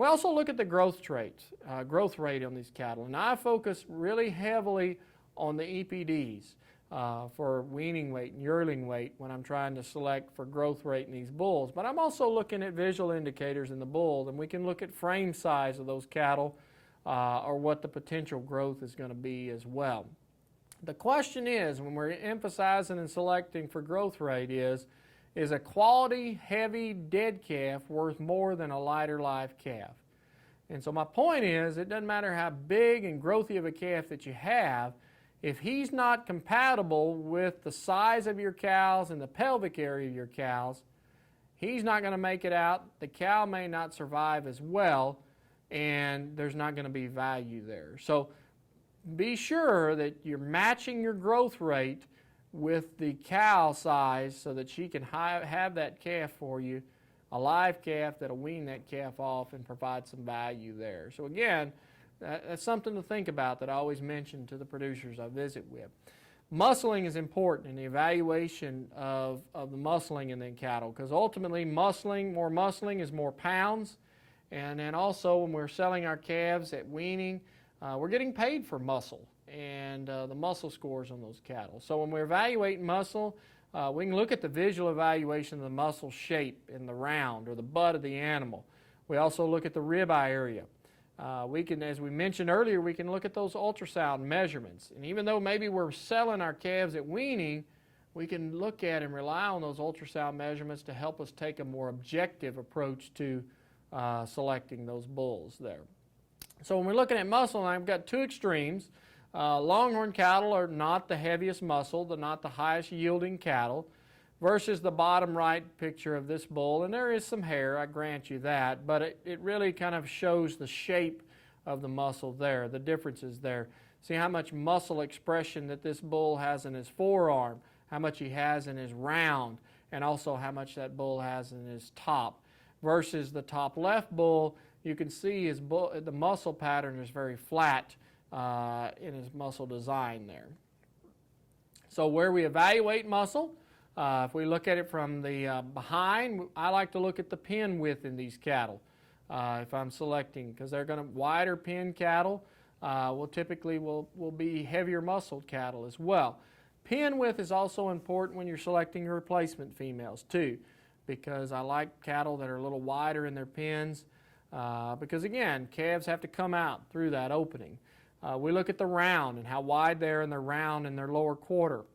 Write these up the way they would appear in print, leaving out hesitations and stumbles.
We also look at the growth rate on these cattle, and I focus really heavily on the EPDs for weaning weight and yearling weight when I'm trying to select for growth rate in these bulls. But I'm also looking at visual indicators in the bull, and we can look at frame size of those cattle or what the potential growth is going to be as well. The question is, when we're emphasizing and selecting for growth rate is a quality, heavy, dead calf worth more than a lighter live calf? And so my point is, it doesn't matter how big and growthy of a calf that you have, if he's not compatible with the size of your cows and the pelvic area of your cows, he's not going to make it out. The cow may not survive as well, and there's not going to be value there. So be sure that you're matching your growth rate with the cow size so that she can have that calf for you, a live calf that'll wean that calf off and provide some value there. So again, that's something to think about that I always mention to the producers I visit with. Muscling is important in the evaluation of the muscling in the cattle, because ultimately more muscling is more pounds. And then also when we're selling our calves at weaning, we're getting paid for muscle and the muscle scores on those cattle. So when we're evaluating muscle, we can look at the visual evaluation of the muscle shape in the round or the butt of the animal. We also look at the ribeye area. We can, as we mentioned earlier, we can look at those ultrasound measurements. And even though maybe we're selling our calves at weaning, we can look at and rely on those ultrasound measurements to help us take a more objective approach to selecting those bulls there. So when we're looking at muscle, I've got two extremes. Longhorn cattle are not the heaviest muscle, they're not the highest yielding cattle, versus the bottom right picture of this bull. And there is some hair, I grant you that, but it really kind of shows the shape of the muscle there, the differences there. See how much muscle expression that this bull has in his forearm, how much he has in his round, and also how much that bull has in his top. Versus the top left bull, you can see the muscle pattern is very flat in his muscle design there. So where we evaluate muscle, if we look at it from the behind, I like to look at the pin width in these cattle if I'm selecting, because they're going to wider pin cattle will typically be heavier muscled cattle as well. Pin width is also important when you're selecting your replacement females too, because I like cattle that are a little wider in their pins because again, calves have to come out through that opening. We look at the round and how wide they are in their round and their lower quarter.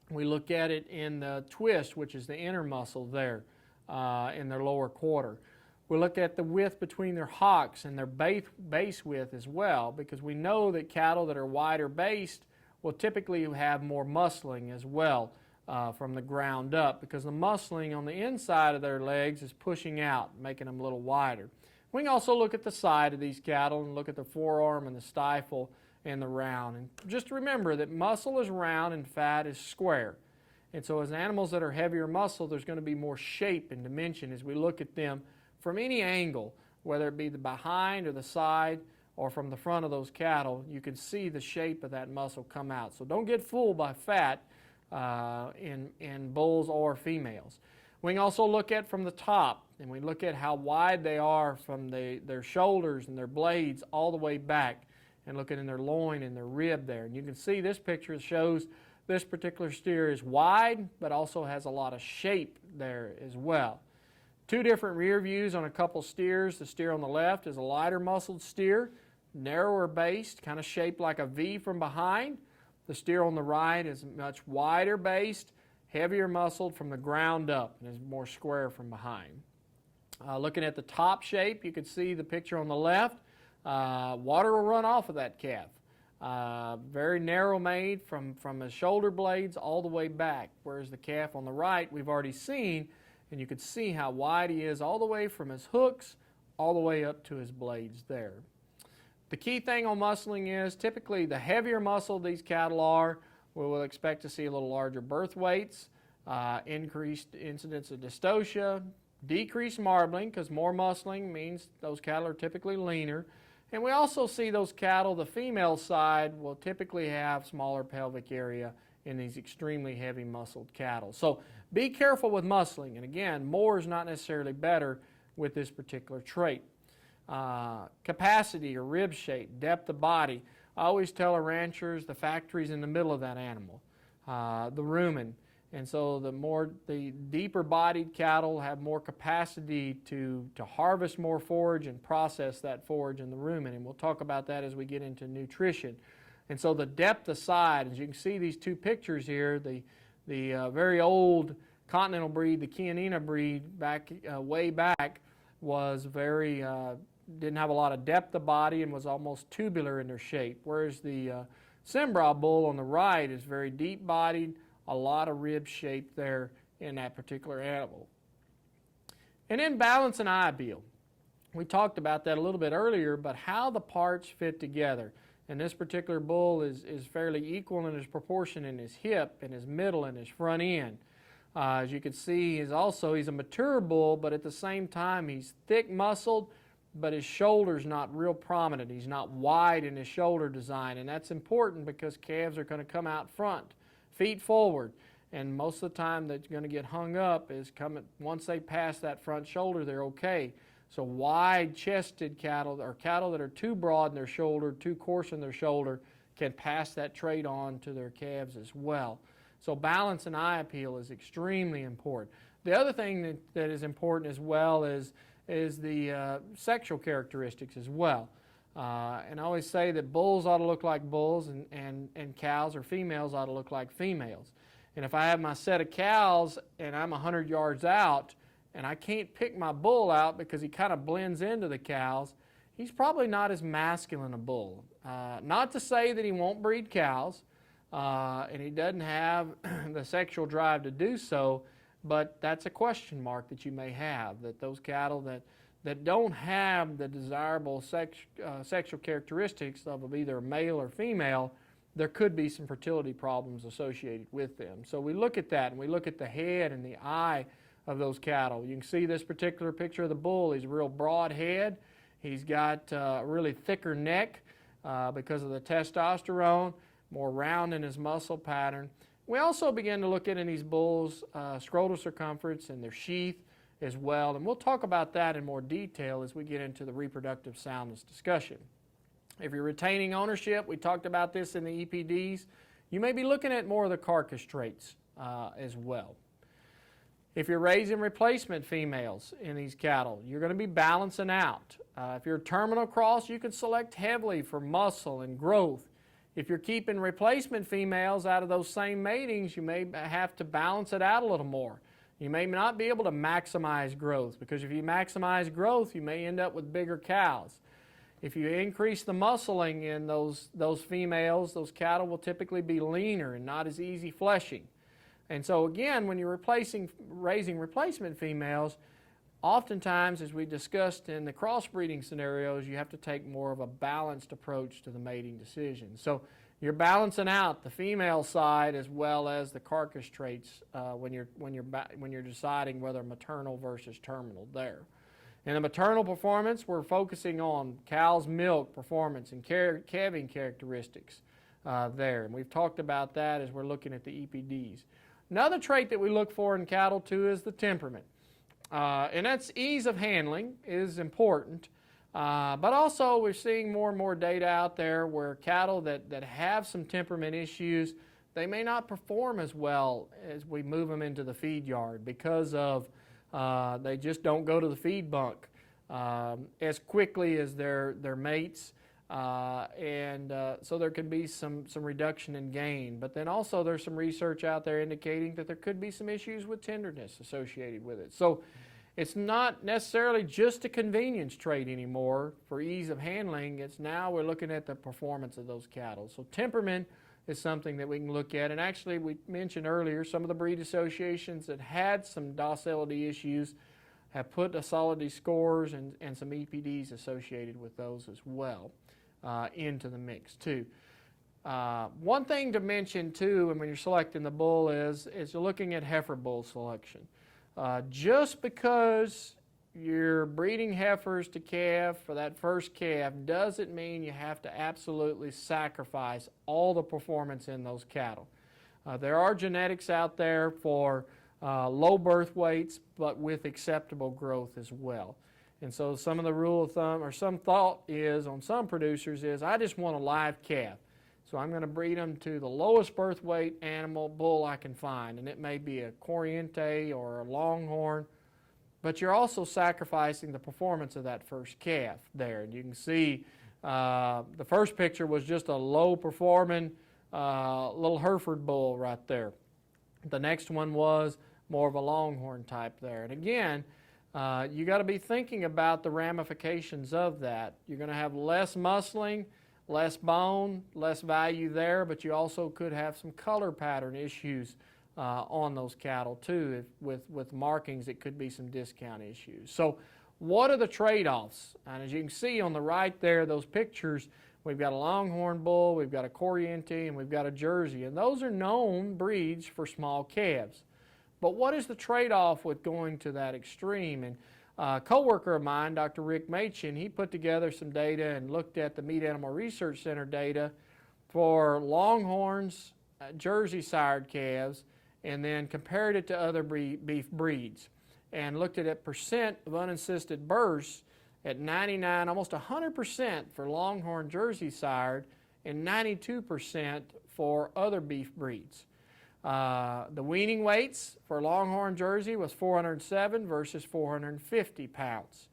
We look at it in the twist, which is the inner muscle there in their lower quarter. We look at the width between their hocks and their base width as well, because we know that cattle that are wider based will typically have more muscling as well from the ground up, because the muscling on the inside of their legs is pushing out, making them a little wider. We can also look at the side of these cattle and look at the forearm and the stifle and the round. And just remember that muscle is round and fat is square. And so as animals that are heavier muscle, there's going to be more shape and dimension as we look at them from any angle, whether it be the behind or the side or from the front of those cattle. You can see the shape of that muscle come out. So don't get fooled by fat in bulls or females. We can also look at from the top, and we look at how wide they are from their shoulders and their blades all the way back, and look at in their loin and their rib there. And you can see this picture shows this particular steer is wide, but also has a lot of shape there as well. Two different rear views on a couple steers. The steer on the left is a lighter muscled steer, narrower based, kind of shaped like a V from behind. The steer on the right is much wider based, heavier muscled from the ground up, and is more square from behind. Looking at the top shape, you can see the picture on the left. Water will run off of that calf. Very narrow made from his shoulder blades all the way back, whereas the calf on the right we've already seen, and you can see how wide he is all the way from his hooks all the way up to his blades there. The key thing on muscling is typically the heavier muscle these cattle are, we will expect to see a little larger birth weights, increased incidence of dystocia, decreased marbling, because more muscling means those cattle are typically leaner. And we also see those cattle, the female side, will typically have smaller pelvic area in these extremely heavy muscled cattle. So be careful with muscling. And again, more is not necessarily better with this particular trait. capacity or rib shape, depth of body. I always tell our ranchers the factory's in the middle of that animal, the rumen. And so the deeper bodied cattle have more capacity to harvest more forage and process that forage in the rumen. And we'll talk about that as we get into nutrition. And so the depth of side, as you can see these two pictures here, the very old continental breed, the Chianina breed, back way back, was very didn't have a lot of depth of body and was almost tubular in their shape. Whereas the Cimbra bull on the right is very deep bodied, a lot of rib shape there in that particular animal. And then balance and ideal. We talked about that a little bit earlier, but how the parts fit together. And this particular bull is fairly equal in his proportion in his hip, in his middle, and his front end. As you can see, he's a mature bull, but at the same time he's thick muscled, but his shoulder's not real prominent. He's not wide in his shoulder design, and that's important because calves are going to come out front, feet forward, and most of the time that's going to get hung up is once they pass that front shoulder, they're okay. So wide-chested cattle, or cattle that are too broad in their shoulder, too coarse in their shoulder, can pass that trait on to their calves as well. So balance and eye appeal is extremely important. The other thing that is important as well is the sexual characteristics as well. And I always say that bulls ought to look like bulls and cows or females ought to look like females. And if I have my set of cows and I'm 100 yards out and I can't pick my bull out because he kind of blends into the cows, he's probably not as masculine a bull. Not to say that he won't breed cows and he doesn't have the sexual drive to do so, but that's a question mark that you may have, that those cattle that don't have the desirable sexual characteristics of either male or female, there could be some fertility problems associated with them. So we look at that, and we look at the head and the eye of those cattle. You can see this particular picture of the bull. He's a real broad head. He's got a really thicker neck because of the testosterone, more round in his muscle pattern. We also begin to look at in these bulls scrotal circumference and their sheath as well, and we'll talk about that in more detail as we get into the reproductive soundness discussion. If you're retaining ownership, we talked about this in the EPDs, you may be looking at more of the carcass traits as well. If you're raising replacement females in these cattle, you're going to be balancing out. If you're a terminal cross, you can select heavily for muscle and growth. If you're keeping replacement females out of those same matings, you may have to balance it out a little more. You may not be able to maximize growth, because if you maximize growth, you may end up with bigger cows. If you increase the muscling in those females, those cattle will typically be leaner and not as easy fleshing. And so again, when you're raising replacement females, oftentimes, as we discussed in the crossbreeding scenarios, you have to take more of a balanced approach to the mating decision. So you're balancing out the female side as well as the carcass traits when you're deciding whether maternal versus terminal there. In the maternal performance, we're focusing on cow's milk performance and calving characteristics there. And we've talked about that as we're looking at the EPDs. Another trait that we look for in cattle too is the temperament. And that's ease of handling is important. But also we're seeing more and more data out there where cattle that have some temperament issues, they may not perform as well as we move them into the feed yard because of they just don't go to the feed bunk as quickly as their mates. So there can be some reduction in gain. But then also there's some research out there indicating that there could be some issues with tenderness associated with it. So it's not necessarily just a convenience trait anymore for ease of handling. It's now we're looking at the performance of those cattle. So temperament is something that we can look at. And actually we mentioned earlier some of the breed associations that had some docility issues have put docility scores and some EPDs associated with those as well into the mix too. One thing to mention too when you're selecting the bull is you're looking at heifer bull selection. Just because you're breeding heifers to calf for that first calf doesn't mean you have to absolutely sacrifice all the performance in those cattle. There are genetics out there for low birth weights but with acceptable growth as well. And so some of the rule of thumb, or some thought is, on some producers is, I just want a live calf. So I'm going to breed them to the lowest birth weight animal, bull I can find. And it may be a Corriente or a Longhorn, but you're also sacrificing the performance of that first calf there. And you can see the first picture was just a low performing little Hereford bull right there. The next one was more of a Longhorn type there. And again, you got to be thinking about the ramifications of that. You're going to have less muscling, less bone, less value there, but you also could have some color pattern issues on those cattle too. With markings, it could be some discount issues. So what are the trade-offs? And as you can see on the right there, those pictures, we've got a Longhorn bull, we've got a Corriente, and we've got a Jersey. And those are known breeds for small calves. But what is the trade-off with going to that extreme? And a co-worker of mine, Dr. Rick Machin, he put together some data and looked at the Meat Animal Research Center data for Longhorns, Jersey sired calves, and then compared it to other beef breeds and looked at percent of unassisted births at 99, almost 100% for Longhorn Jersey sired and 92% for other beef breeds. The weaning weights for Longhorn Jersey was 407 versus 450 pounds.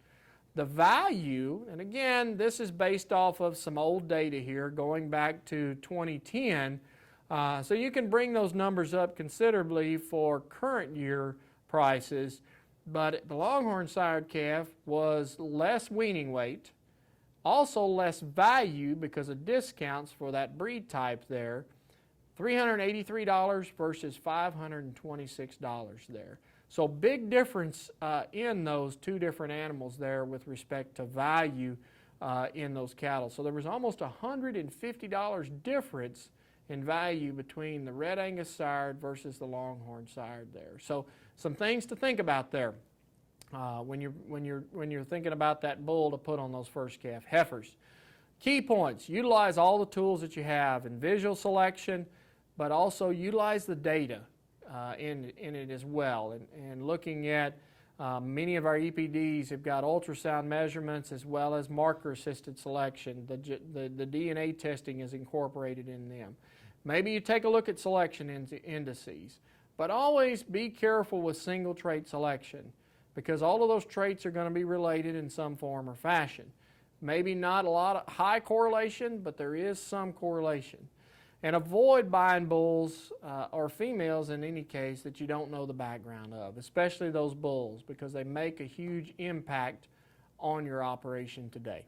The value, and again, this is based off of some old data here going back to 2010, so you can bring those numbers up considerably for current year prices, but the Longhorn sired calf was less weaning weight, also less value because of discounts for that breed type there, $383 versus $526 there. So big difference in those two different animals there with respect to value in those cattle. So there was almost $150 difference in value between the Red Angus sired versus the Longhorn sired there. So some things to think about there when you're thinking about that bull to put on those first calf. Heifers. Key points: utilize all the tools that you have in visual selection, but also utilize the data in it as well. And looking at many of our EPDs have got ultrasound measurements as well as marker-assisted selection. The DNA testing is incorporated in them. Maybe you take a look at selection indices, but always be careful with single trait selection because all of those traits are going to be related in some form or fashion. Maybe not a lot of high correlation, but there is some correlation. And avoid buying bulls or females in any case that you don't know the background of, especially those bulls, because they make a huge impact on your operation today.